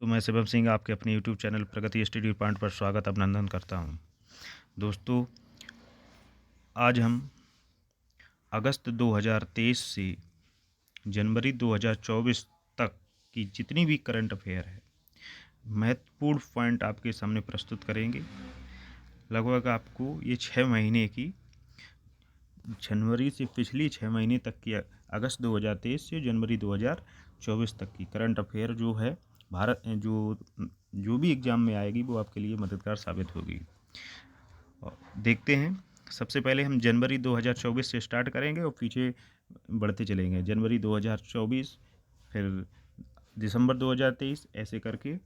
तो मैं शिवम सिंह आपके अपने यूट्यूब चैनल प्रगति स्टडी पॉइंट पर स्वागत अभिनंदन करता हूं। दोस्तों, आज हम अगस्त 2023 से जनवरी 2024 तक की जितनी भी करंट अफेयर है, महत्वपूर्ण पॉइंट आपके सामने प्रस्तुत करेंगे। लगभग आपको ये 6 महीने की, जनवरी से पिछली 6 महीने तक की, अगस्त 2023 से जनवरी 2024 तक की करंट अफेयर जो है भारत जो भी एग्ज़ाम में आएगी वो आपके लिए मददगार साबित होगी। देखते हैं। सबसे पहले हम जनवरी 2024 से स्टार्ट करेंगे और पीछे बढ़ते चलेंगे। जनवरी 2024, फिर दिसंबर 2023, ऐसे करके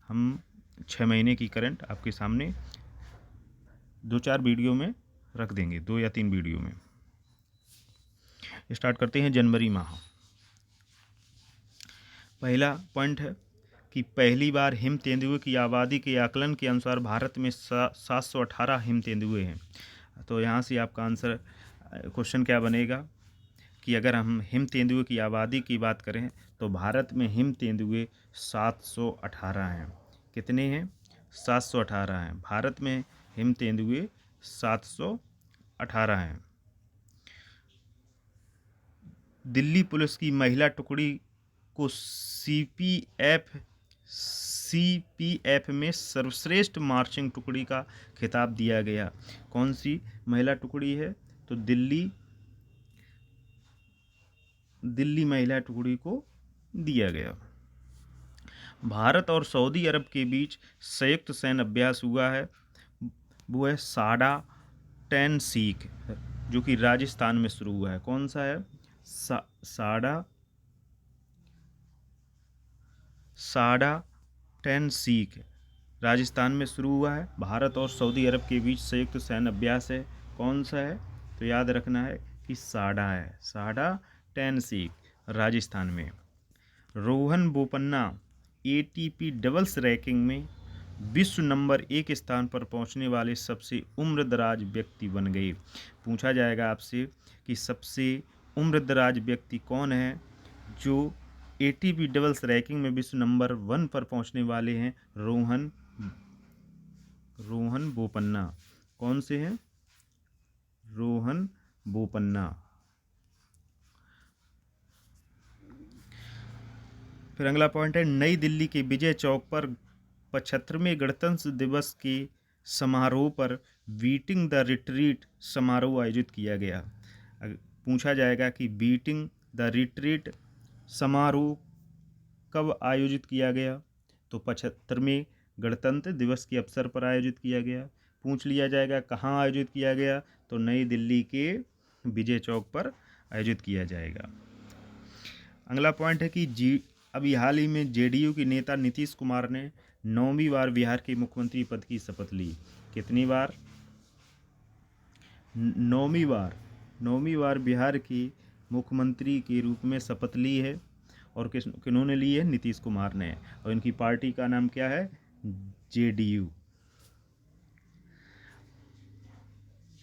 हम 6 महीने की करंट आपके सामने 2-4 वीडियो में रख देंगे, 2 या 3 वीडियो में। स्टार्ट करते हैं जनवरी माह। पहला पॉइंट है कि पहली बार हिम तेंदुए की आबादी के आकलन के अनुसार भारत में 718 हिम तेंदुए हैं। तो यहाँ से आपका आंसर, क्वेश्चन क्या बनेगा कि अगर हम हिम तेंदुए की आबादी की बात करें तो भारत में हिम तेंदुए 718 हैं। कितने हैं? 718 हैं। भारत में हिम तेंदुए 718 हैं। दिल्ली पुलिस की महिला टुकड़ी को सीपीएफ में सर्वश्रेष्ठ मार्चिंग टुकड़ी का खिताब दिया गया। कौन सी महिला टुकड़ी है? तो दिल्ली महिला टुकड़ी को दिया गया। भारत और सऊदी अरब के बीच संयुक्त सैन्य अभ्यास हुआ है, वो है साडा 10 सीख, जो कि राजस्थान में शुरू हुआ है। कौन सा है? साडा 10 सीख राजस्थान में शुरू हुआ है। भारत और सऊदी अरब के बीच संयुक्त सैन्य अभ्यास है। कौन सा है? तो याद रखना है कि साडा है, साडा 10 सीख राजस्थान में। Rohan Bopanna ATP doubles ranking में विश्व नंबर 1 स्थान पर पहुंचने वाले सबसे उम्रदराज व्यक्ति बन गए। पूछा जाएगा आपसे कि सबसे उम्रदराज व्यक्ति कौन है जो एटीपी डबल्स रैंकिंग में विश्व नंबर 1 पर पहुंचने वाले हैं? रोहन बोपन्ना। कौन से हैं? रोहन बोपन्ना। फिर अगला पॉइंट है, नई दिल्ली के विजय चौक पर 75वें गणतंत्र दिवस के समारोह पर बीटिंग द रिट्रीट समारोह आयोजित किया गया। पूछा जाएगा कि बीटिंग द रिट्रीट समारोह कब आयोजित किया गया? तो 75वें गणतंत्र दिवस के अवसर पर आयोजित किया गया। पूछ लिया जाएगा कहाँ आयोजित किया गया? तो नई दिल्ली के विजय चौक पर आयोजित किया जाएगा। अगला पॉइंट है कि अभी हाल ही में जेडीयू के नेता नीतीश कुमार ने 9वीं बार बिहार के मुख्यमंत्री पद की शपथ ली। कितनी बार? 9वीं बार बिहार की मुख्यमंत्री के रूप में शपथ ली है। और किन्होंने ली है? नीतीश कुमार ने। और इनकी पार्टी का नाम क्या है? JDU.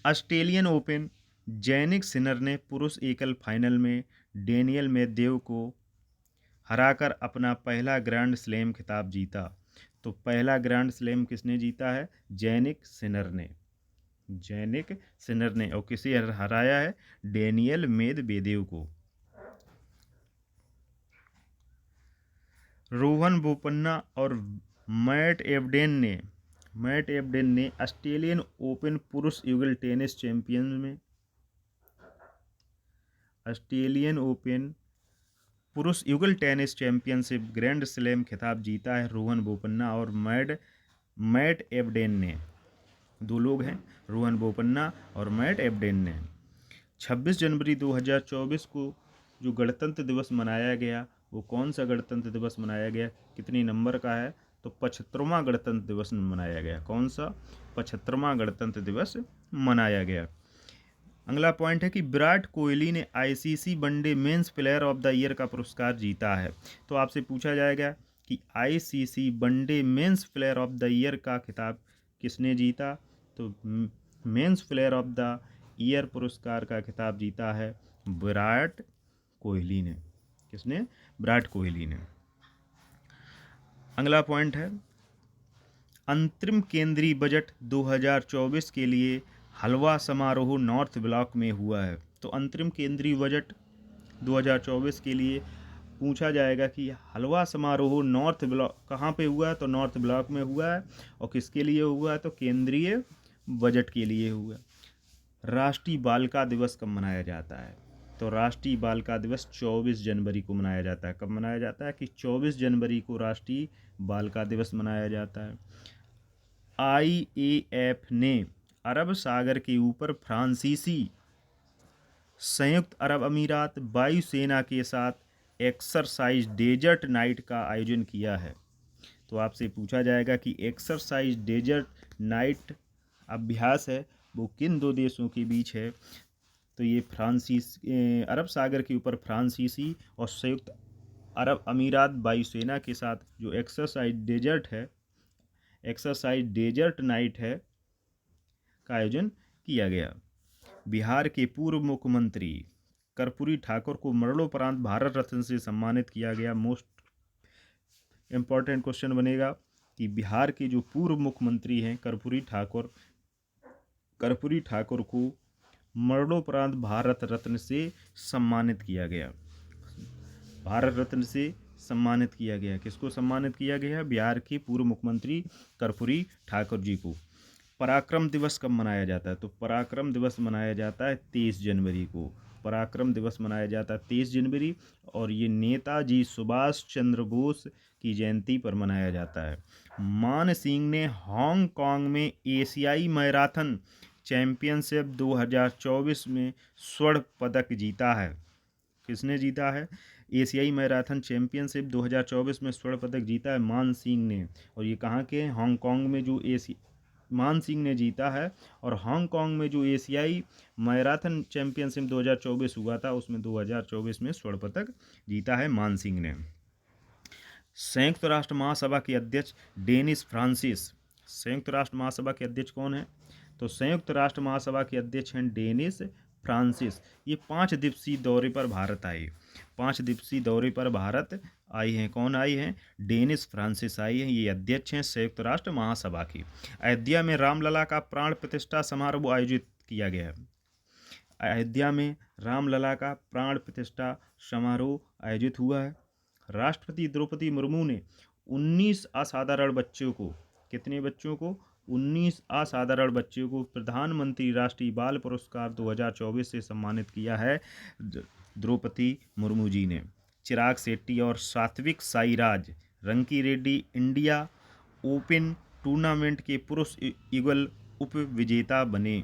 Australian open, Jannik Sinner ने पुरुष एकल फाइनल में डेनियल मेदवेदेव को हराकर अपना पहला ग्रैंड स्लैम खिताब जीता। तो पहला ग्रैंड स्लैम किसने जीता है? जैनिक सिनर ने। और किसे हराया है? डेनियल मेदवेदेव को। रोहन बोपन्ना और मैट एबडेन ने ऑस्ट्रेलियन ओपन पुरुष युगल टेनिस चैंपियनशिप ग्रैंड स्लैम खिताब जीता है रोहन बोपन्ना और मैट एबडेन ने। दो लोग हैं, रोहन बोपन्ना और मैट एबडेन ने। 26 जनवरी 2024 को जो गणतंत्र दिवस मनाया गया, वो कौन सा गणतंत्र दिवस मनाया गया? कितनी नंबर का है? तो 75वां गणतंत्र दिवस मनाया गया। कौन सा? 75वां गणतंत्र दिवस मनाया गया। अगला पॉइंट है कि विराट कोहली ने ICC one day men's player of the year का पुरस्कार जीता है। तो आपसे पूछा जाएगा कि ICC one day men's player of the year का खिताब किसने जीता? तो men's player of the year पुरस्कार का खिताब जीता है विराट कोहली ने। किसने? विराट कोहली ने। अगला पॉइंट है अंतरिम केंद्रीय बजट 2024 के लिए हलवा समारोह नॉर्थ ब्लॉक में हुआ है। तो अंतरिम केंद्रीय बजट 2024 के लिए पूछा जाएगा कि हलवा समारोह नॉर्थ ब्लॉक कहाँ पे हुआ है, तो नॉर्थ ब्लॉक में हुआ है। और किसके लिए हुआ है, तो केंद्रीय बजट के लिए हुआ। राष्ट्रीय बालिका दिवस कब मनाया जाता है, तो राष्ट्रीय बालिका दिवस 24 जनवरी को मनाया जाता है। कब मनाया जाता है कि 24 जनवरी को राष्ट्रीय बालिका दिवस मनाया जाता है। IAF ने अरब सागर के ऊपर फ्रांसीसी संयुक्त अरब अमीरात वायुसेना के साथ एक्सरसाइज डेजर्ट नाइट का आयोजन किया है। तो आपसे पूछा जाएगा कि एक्सरसाइज डेजर्ट नाइट अभ्यास है वो किन दो देशों के बीच है, तो ये अरब सागर के ऊपर फ्रांसीसी और संयुक्त अरब अमीरात वायुसेना के साथ जो एक्सरसाइज डेजर्ट नाइट है का आयोजन किया गया। बिहार के पूर्व मुख्यमंत्री कर्पूरी ठाकुर को मरणोपरांत भारत रत्न से सम्मानित किया गया। मोस्ट इम्पॉर्टेंट क्वेश्चन बनेगा कि बिहार के जो पूर्व मुख्यमंत्री हैं कर्पूरी ठाकुर को मरणोपरांत भारत रत्न से सम्मानित किया गया। भारत रत्न से सम्मानित किया गया। किसको सम्मानित किया गया? बिहार के पूर्व मुख्यमंत्री कर्पूरी ठाकुर जी को। पराक्रम दिवस कब मनाया जाता है? तो पराक्रम दिवस मनाया जाता है 23 जनवरी को। पराक्रम दिवस मनाया जाता है 23 जनवरी और ये नेताजी सुभाष चंद्र बोस की जयंती पर मनाया जाता है। मान सिंह ने हांगकांग में एशियाई मैराथन चैंपियनशिप 2024 में स्वर्ण पदक जीता है। किसने जीता है? एशियाई मैराथन चैंपियनशिप 2024 में स्वर्ण पदक जीता है मान सिंह ने। और ये कहाँ के? हांगकांग में जो मान सिंह ने जीता है। और हांगकांग में जो एशियाई मैराथन चैंपियनशिप 2024 हुआ था उसमें 2024 में स्वर्ण पदक जीता है मान सिंह ने। संयुक्त राष्ट्र महासभा के अध्यक्ष डेनिस फ्रांसिस। संयुक्त राष्ट्र महासभा के अध्यक्ष कौन है? तो संयुक्त राष्ट्र महासभा के अध्यक्ष हैं डेनिस फ्रांसिस। ये 5 दिवसीय दौरे पर भारत आए। 5 दिवसीय दौरे पर भारत आई हैं। कौन आई हैं? डेनिस फ्रांसिस आई हैं। ये अध्यक्ष हैं संयुक्त राष्ट्र महासभा की। अयोध्या में रामलला का प्राण प्रतिष्ठा समारोह आयोजित किया गया है। अयोध्या में रामलला का प्राण प्रतिष्ठा समारोह आयोजित हुआ है। राष्ट्रपति द्रौपदी मुर्मू ने 19 असाधारण बच्चों को, कितने बच्चों को? 19 असाधारण बच्चों को प्रधानमंत्री राष्ट्रीय बाल पुरस्कार 2024 से सम्मानित किया है द्रौपदी मुर्मू जी ने। चिराग शेट्टी और सात्विक Sairaj Rankireddy India open tournament के पुरुष युगल उप विजेता बने।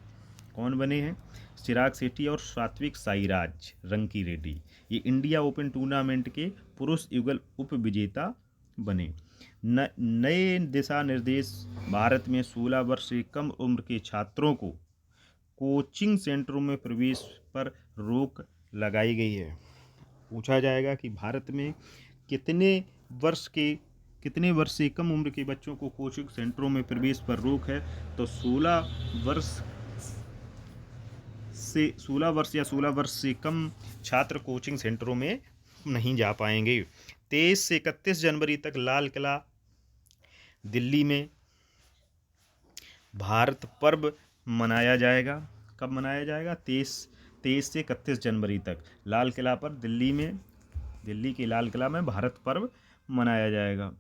कौन बने हैं? चिराग शेट्टी और सात्विक साईराज रंकीरेड्डी ये इंडिया ओपन टूर्नामेंट के पुरुष युगल उप विजेता बने। नए दिशा निर्देश भारत में 16 वर्ष से कम उम्र के छात्रों को कोचिंग सेंटरों में प्रवेश पर रोक लगाई गई है। पूछा जाएगा कि भारत में कितने वर्ष से कम उम्र के बच्चों को कोचिंग सेंटरों में प्रवेश पर रोक है? तो 16 वर्ष या 16 वर्ष से कम छात्र कोचिंग सेंटरों में नहीं जा पाएंगे। 23 से 31 जनवरी तक लाल किला दिल्ली में भारत पर्व मनाया जाएगा। कब मनाया जाएगा? 23 से 31 जनवरी तक लाल किला पर दिल्ली के लाल किला में भारत पर्व मनाया जाएगा।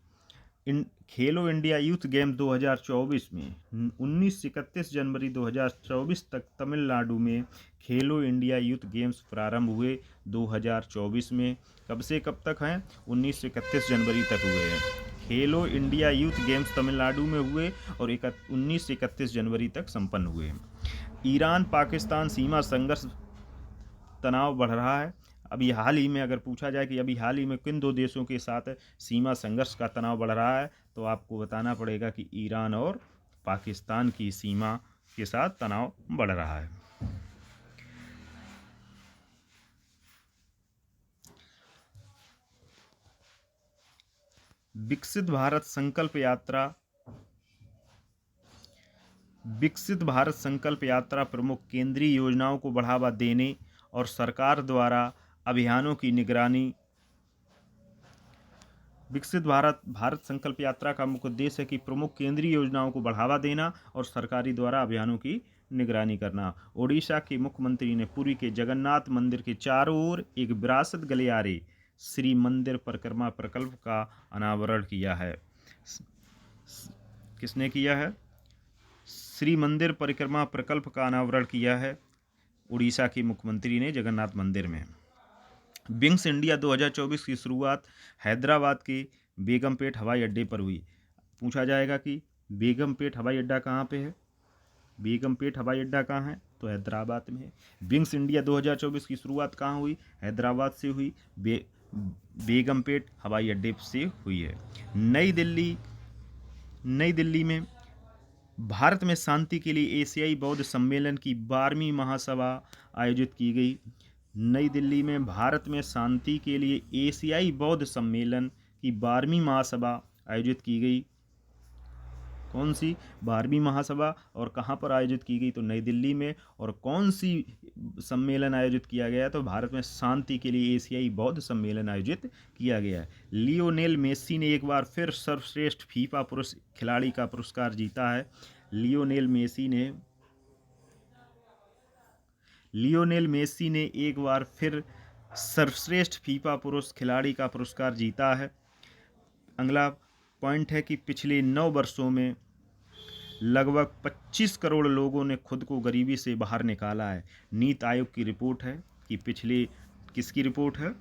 खेलो इंडिया यूथ गेम 2024 में 19 से 31 जनवरी 2024 तक तमिलनाडु में खेलो इंडिया यूथ गेम्स प्रारंभ हुए 2024 में। कब से कब तक हैं? 19 से 31 जनवरी तक हुए हैं। खेलो इंडिया यूथ गेम्स तमिलनाडु में हुए और 19 से 31 जनवरी तक संपन्न हुए। ईरान पाकिस्तान सीमा संघर्ष तनाव बढ़ रहा है। अभी हाल ही में अगर पूछा जाए कि अभी हाल ही में किन 2 देशों के साथ सीमा संघर्ष का तनाव बढ़ रहा है, तो आपको बताना पड़ेगा कि ईरान और पाकिस्तान की सीमा के साथ तनाव बढ़ रहा है। विकसित भारत संकल्प यात्रा प्रमुख केंद्रीय योजनाओं को बढ़ावा देने और सरकार द्वारा अभियानों की निगरानी विकसित भारत भारत संकल्प यात्रा का मुख्य उद्देश्य है कि प्रमुख केंद्रीय योजनाओं को बढ़ावा देना और सरकारी द्वारा अभियानों की निगरानी करना। ओडिशा के मुख्यमंत्री ने पुरी के जगन्नाथ मंदिर के चारों ओर एक विरासत गलियारे श्री मंदिर परिक्रमा प्रकल्प का अनावरण किया है। किसने किया है? श्री मंदिर परिक्रमा प्रकल्प का अनावरण किया है उड़ीसा के मुख्यमंत्री ने जगन्नाथ मंदिर में। विंग्स इंडिया 2024 की शुरुआत हैदराबाद के बेगमपेट हवाई अड्डे पर हुई। पूछा जाएगा कि बेगमपेट हवाई अड्डा कहाँ पे है? बेगमपेट हवाई अड्डा कहाँ है? तो हैदराबाद में है। विंग्स इंडिया 2024 की शुरुआत कहाँ हुई? हैदराबाद से हुई, बेगमपेट हवाई अड्डे से हुई है। नई दिल्ली में भारत में शांति के लिए एशियाई बौद्ध सम्मेलन की 12वीं महासभा आयोजित की गई। नई दिल्ली में भारत में शांति के लिए एशियाई बौद्ध सम्मेलन की 12वीं महासभा आयोजित की गई। कौन सी 12वीं महासभा और कहाँ पर आयोजित की गई? तो नई दिल्ली में। और कौन सी सम्मेलन आयोजित किया गया? तो भारत में शांति के लिए एशियाई बौद्ध सम्मेलन आयोजित किया गया है। लियोनेल मेसी ने एक बार फिर सर्वश्रेष्ठ फीफा पुरुष खिलाड़ी का पुरस्कार जीता है। लियोनेल मेसी ने एक बार फिर सर्वश्रेष्ठ फीफा पुरुष खिलाड़ी का पुरस्कार जीता है। अगला पॉइंट है कि पिछले 9 वर्षों में लगभग 25 करोड़ लोगों ने खुद को गरीबी से बाहर निकाला है। नीति आयोग की रिपोर्ट है कि किसकी रिपोर्ट है?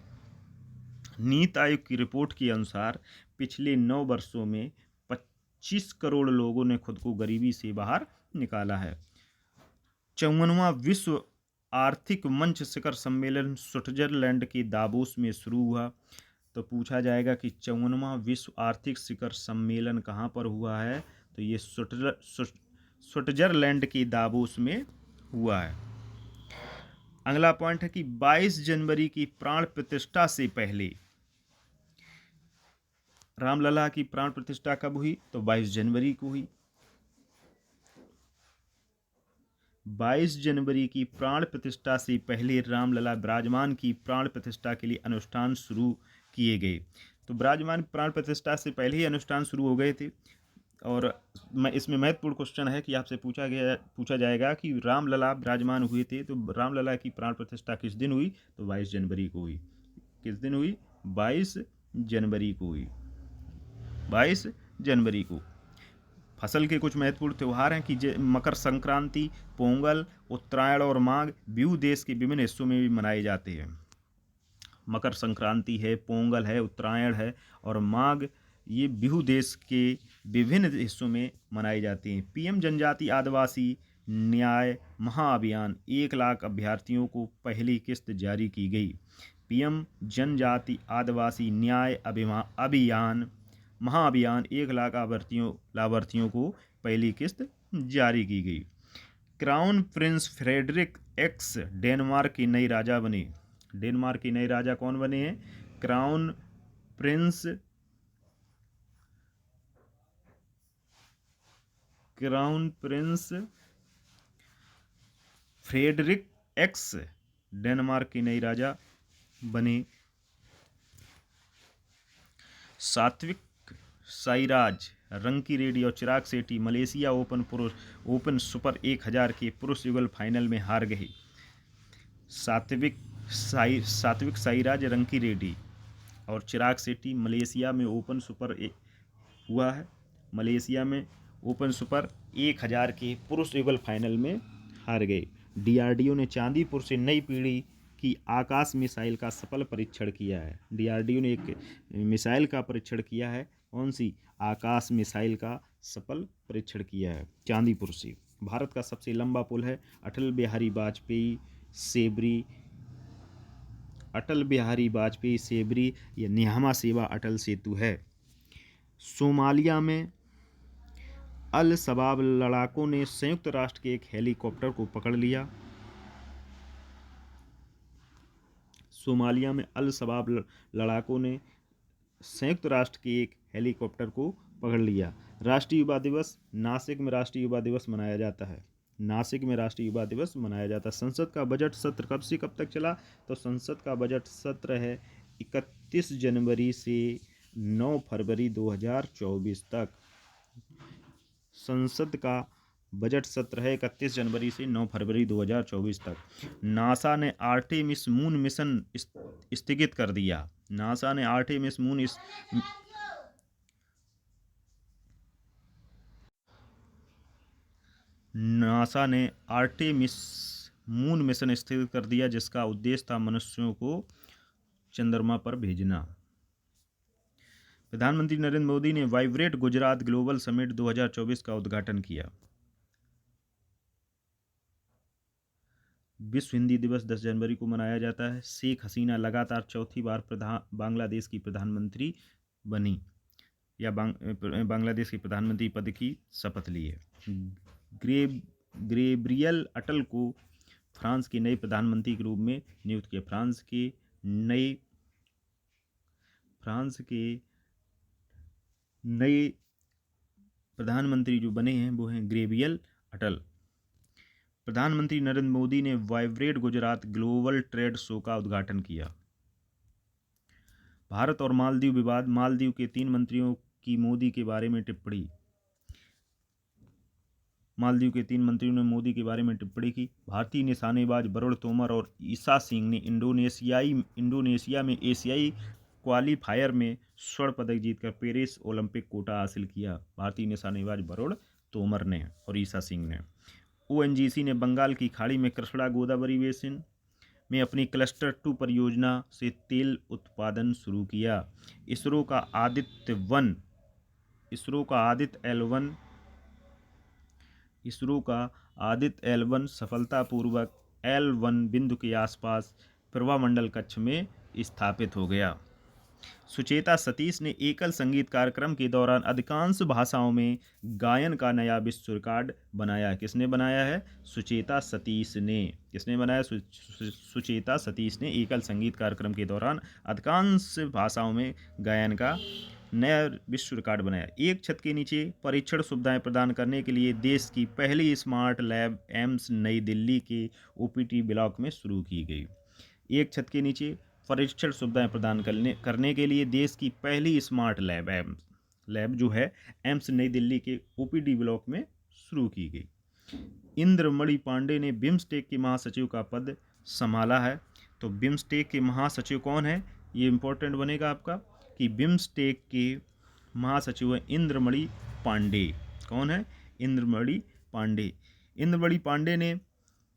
नीति आयोग की रिपोर्ट के अनुसार पिछले 9 वर्षों में 25 करोड़ लोगों ने खुद को गरीबी से बाहर निकाला है। 54वां विश्व आर्थिक मंच शिखर सम्मेलन स्विट्जरलैंड के दावोस में शुरू हुआ। तो पूछा जाएगा कि 54वां विश्व आर्थिक शिखर सम्मेलन कहाँ पर हुआ है? तो ये स्विट्जरलैंड के दावोस में हुआ है। अगला पॉइंट है कि 22 जनवरी की प्राण प्रतिष्ठा से पहले रामलला की प्राण प्रतिष्ठा कब हुई? तो 22 जनवरी को हुई। 22 जनवरी की प्राण प्रतिष्ठा से पहले रामलला विराजमान की प्राण प्रतिष्ठा के लिए अनुष्ठान शुरू किए गए। तो विराजमान प्राण प्रतिष्ठा से पहले ही अनुष्ठान शुरू हो गए थे। और इसमें महत्वपूर्ण क्वेश्चन है कि आपसे पूछा जाएगा कि रामलला विराजमान हुए थे, तो रामलला की प्राण प्रतिष्ठा किस दिन हुई? तो 22 जनवरी को हुई। किस दिन हुई? 22 जनवरी को हुई। 22 जनवरी को। फसल के कुछ महत्वपूर्ण त्यौहार हैं कि मकर संक्रांति, पोंगल, उत्तरायण और माघ बिहू देश के विभिन्न हिस्सों में भी मनाए जाते हैं। मकर संक्रांति है, पोंगल है, उत्तरायण है और माघ, ये बिहू देश के विभिन्न हिस्सों में मनाई जाती हैं। पीएम जनजाति आदिवासी न्याय महाअभियान 1 लाख अभ्यर्थियों को पहली किस्त जारी की गई। पीएम जनजाति आदिवासी न्याय अभियान महाअभियान 1 लाख लाभार्थियों को पहली किस्त जारी की गई। Crown prince Frederick X Denmark के नए राजा बने। डेनमार्क के नए राजा कौन बने हैं? Crown prince Frederick X Denmark के नए राजा बने। सात्विक साईराज, रंकीरेड्डी और Chirag Shetty Malaysia Open Super 1000 के पुरुष युगल फाइनल में हार गए। सात्विक साईराज, रंकीरेड्डी और चिराग शेट्टी मलेशिया में ओपन सुपर हुआ है। मलेशिया में ओपन सुपर 1000 के पुरुष युगल फाइनल में हार गए। डीआरडीओ ने चांदीपुर से नई पीढ़ी की आकाश मिसाइल का सफल परीक्षण किया है। डीआरडीओ ने एक मिसाइल का परीक्षण किया है। कौन सी? आकाश मिसाइल का सफल परीक्षण किया है चांदीपुर से। भारत का सबसे लंबा पुल है अटल बिहारी वाजपेयी सेबरी या नियामा सेवा अटल सेतु है। सोमालिया में अल शबाब लड़ाकों ने संयुक्त राष्ट्र के एक हेलीकॉप्टर को पकड़ लिया। सोमालिया में अल शबाब लड़ाकों ने संयुक्त राष्ट्र के एक हेलीकॉप्टर को पकड़ लिया। राष्ट्रीय युवा दिवस, नासिक में राष्ट्रीय युवा दिवस मनाया जाता है। नासिक में राष्ट्रीय युवा दिवस मनाया जाता है। संसद का बजट सत्र कब से कब तक चला? तो संसद का बजट सत्र है 31 जनवरी से 9 फरवरी 2024 तक। संसद का बजट सत्र है 31 जनवरी से 9 फरवरी 2024 तक। नासा ने आर्टेमिस मून मिशन स्थगित कर दिया। नासा ने आर्टेमिस मून नासा ने आर्टेमिस मून मिशन स्थगित कर दिया, जिसका उद्देश्य था मनुष्यों को चंद्रमा पर भेजना। प्रधानमंत्री नरेंद्र मोदी ने वाइब्रेट गुजरात ग्लोबल समिट 2024 का उद्घाटन किया। विश्व हिंदी दिवस 10 जनवरी को मनाया जाता है। शेख हसीना लगातार चौथी बार बांग्लादेश की प्रधानमंत्री बनी या बांग्लादेश के प्रधानमंत्री पद की शपथ ली है। गैब्रियल अटल को फ्रांस के नए प्रधानमंत्री के रूप में नियुक्त किया। फ्रांस के नए प्रधानमंत्री जो बने हैं वो हैं गैब्रियल अटल। प्रधानमंत्री नरेंद्र मोदी ने vibrate Gujarat global trade show का उद्घाटन किया। भारत और मालदीव विवाद, मालदीव के 3 मंत्रियों की मोदी के बारे में टिप्पणी। मालदीव के 3 मंत्रियों ने मोदी के बारे में टिप्पणी की। भारतीय निशानेबाज वरुण तोमर और ईसा सिंह ने इंडोनेशिया में एशियाई क्वालीफायर में स्वर्ण पदक जीतकर पेरिस ओलंपिक कोटा हासिल किया। भारतीय निशानेबाज वरुण तोमर ने और ईसा सिंह ने। ओएनजीसी ने बंगाल की खाड़ी में कृष्णा गोदावरी बेसिन में अपनी क्लस्टर 2 परियोजना से तेल उत्पादन शुरू किया। इसरो का आदित्य L1 सफलतापूर्वक L1 बिंदु के आसपास प्रभामंडल कक्ष में स्थापित हो गया। सुचेता सतीश ने एकल संगीत कार्यक्रम के दौरान अधिकांश भाषाओं में गायन का नया विश्व रिकॉर्ड बनाया। किसने बनाया है? सुचेता सतीश ने। किसने बनाया? सुचेता सतीश ने एकल संगीत कार्यक्रम के दौरान अधिकांश भाषाओं में गायन का नया विश्व रिकॉर्ड बनाया। एक छत के नीचे परीक्षण सुविधाएं प्रदान करने के लिए देश की पहली स्मार्ट लैब एम्स नई दिल्ली के ओपीटी ब्लॉक में शुरू की गई। एक छत के नीचे परीक्षण सुविधाएं प्रदान करने के लिए देश की पहली स्मार्ट लैब जो है एम्स नई दिल्ली के ओपीडी ब्लॉक में शुरू की गई। इंद्रमणि पांडे ने बिम्स्टेक के महासचिव का पद संभाला है। तो बिम्स्टेक के महासचिव कौन है? ये इंपॉर्टेंट बनेगा आपका कि बिम्स्टेक के महासचिव है इंद्रमणि पांडे। कौन है? इंद्रमणि पांडे। इंद्रमणि पांडे ने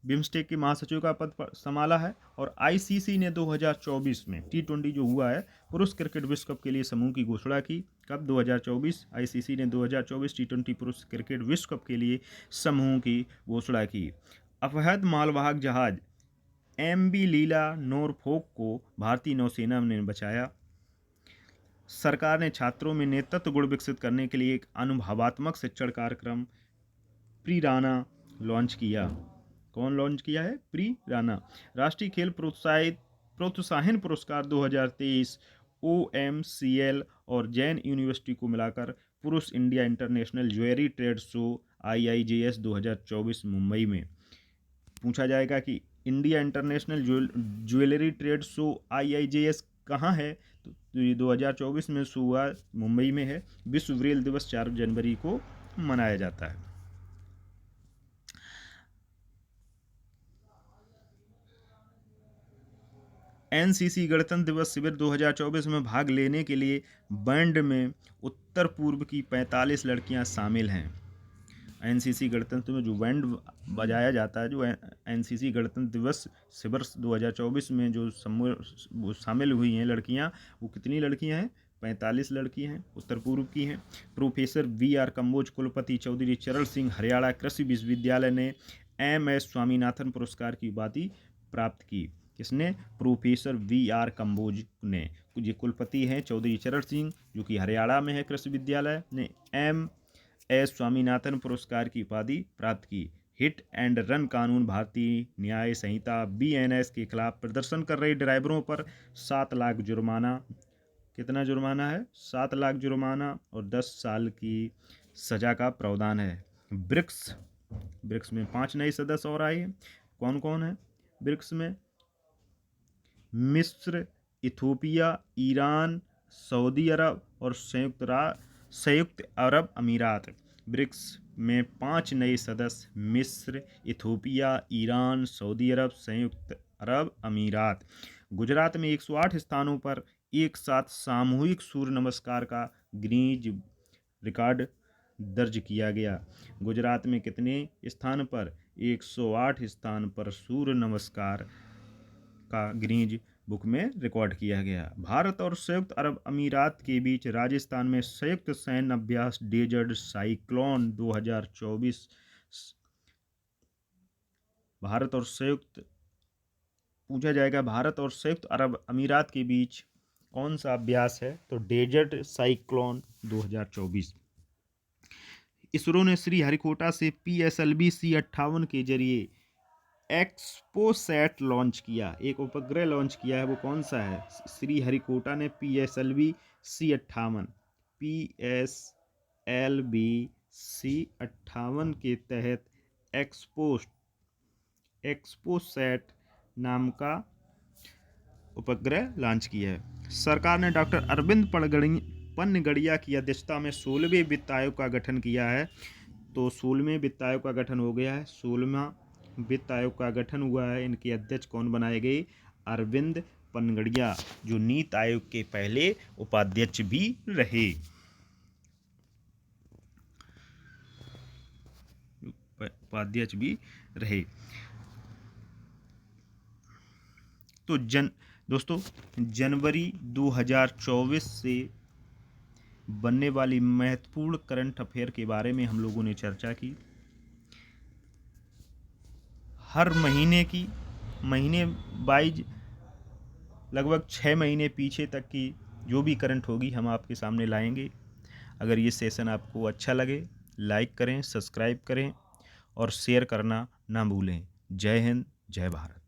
बिम्स्टेक के महासचिव का पद संभाला है। और आईसीसी ने 2024 में T20 जो हुआ है पुरुष क्रिकेट विश्व कप के लिए समूह की घोषणा की। कब? 2024। आईसीसी ने 2024 T20 पुरुष क्रिकेट विश्व कप के लिए समूह की घोषणा की। अवैध मालवाहक जहाज MV लीला नॉरफॉक को भारतीय नौसेना ने बचाया। सरकार ने छात्रों में नेतृत्व गुण विकसित करने के लिए एक अनुभवात्मक शिक्षण कार्यक्रम प्रीराना लॉन्च किया। कौन लॉन्च किया है? प्रीराना। राष्ट्रीय खेल प्रोत्साहन पुरस्कार 2023 OMCL और जैन यूनिवर्सिटी को मिलाकर पुरुष India international jewellery trade show IIJS 2024 Mumbai में। पूछा जाएगा कि India international jewellery trade show IIJS कहाँ है? तो ये 2024 में शो हुआ, मुंबई में है। विश्व ब्रेल दिवस 4 जनवरी को मनाया जाता है। एनसीसी गणतंत्र दिवस शिविर 2024 में भाग लेने के लिए बैंड में उत्तर पूर्व की 45 लड़कियां शामिल हैं। एनसीसी गणतंत्र में जो बैंड बजाया जाता है, जो एनसीसी गणतंत्र दिवस शिविर 2024 में जो शामिल हुई हैं लड़कियां, वो कितनी लड़कियां हैं? 45 लड़की हैं, उत्तर पूर्व की हैं। प्रोफेसर VR कंबोज कुलपति चौधरी चरण सिंह हरियाणा कृषि विश्वविद्यालय ने MS स्वामीनाथन पुरस्कार की उपाधि प्राप्त की। किसने? प्रोफेसर VR कंबोज ने। ये कुलपति हैं चौधरी चरण सिंह जो कि हरियाणा में है कृषि विद्यालय, ने MS स्वामीनाथन पुरस्कार की उपाधि प्राप्त की। हिट एंड रन कानून भारतीय न्याय संहिता BNS के खिलाफ प्रदर्शन कर रहे ड्राइवरों पर 7 लाख जुर्माना। कितना जुर्माना है? 7 लाख जुर्माना और 10 साल की सजा का प्रावधान है। ब्रिक्स में 5 नए सदस्य और आए। कौन कौन है ब्रिक्स में? मिस्र, इथोपिया, ईरान, सऊदी अरब, और संयुक्त अरब अमीरात। ब्रिक्स में 5 नए सदस्य मिस्र, इथोपिया, ईरान, सऊदी अरब, संयुक्त अरब अमीरात। गुजरात में 108 स्थानों पर एक साथ सामूहिक सूर्य नमस्कार का गिनीज रिकॉर्ड दर्ज किया गया। गुजरात में कितने स्थान पर? 108 स्थान पर सूर्य नमस्कार का गिनीज बुक में रिकॉर्ड किया गया। भारत और संयुक्त अरब अमीरात के बीच राजस्थान में संयुक्त सैन्य अभ्यास डेजर्ट साइक्लोन 2024। भारत और संयुक्त पूछा जाएगा, भारत और संयुक्त अरब अमीरात के बीच कौन सा अभ्यास है? तो डेजर्ट साइक्लोन 2024। इसरो ने श्रीहरिकोटा से PSLV C-58 के जरिए एक्सपोसैट लॉन्च किया। एक उपग्रह लॉन्च किया है, वो कौन सा है? श्रीहरिकोटा ने PSLV C-58 के तहत एक्सपोसैट नाम का उपग्रह लॉन्च किया है। सरकार ने डॉक्टर अरविंद पन्नगड़िया की अध्यक्षता में 16वें वित्त आयोग का गठन किया है। तो 16वें वित्त आयोग का गठन हो गया है। 16वां वित्त आयोग का गठन हुआ है। इनके अध्यक्ष कौन बनाए गए? अरविंद पन्नगड़िया, जो नीति आयोग के पहले उपाध्यक्ष भी रहे। तो दोस्तों, जनवरी 2024 से बनने वाली महत्वपूर्ण करंट अफेयर के बारे में हम लोगों ने चर्चा की। हर महीने वाइज लगभग 6 महीने पीछे तक की जो भी करंट होगी हम आपके सामने लाएंगे। अगर ये सेशन आपको अच्छा लगे, लाइक करें, सब्सक्राइब करें और शेयर करना ना भूलें। जय हिंद, जय भारत।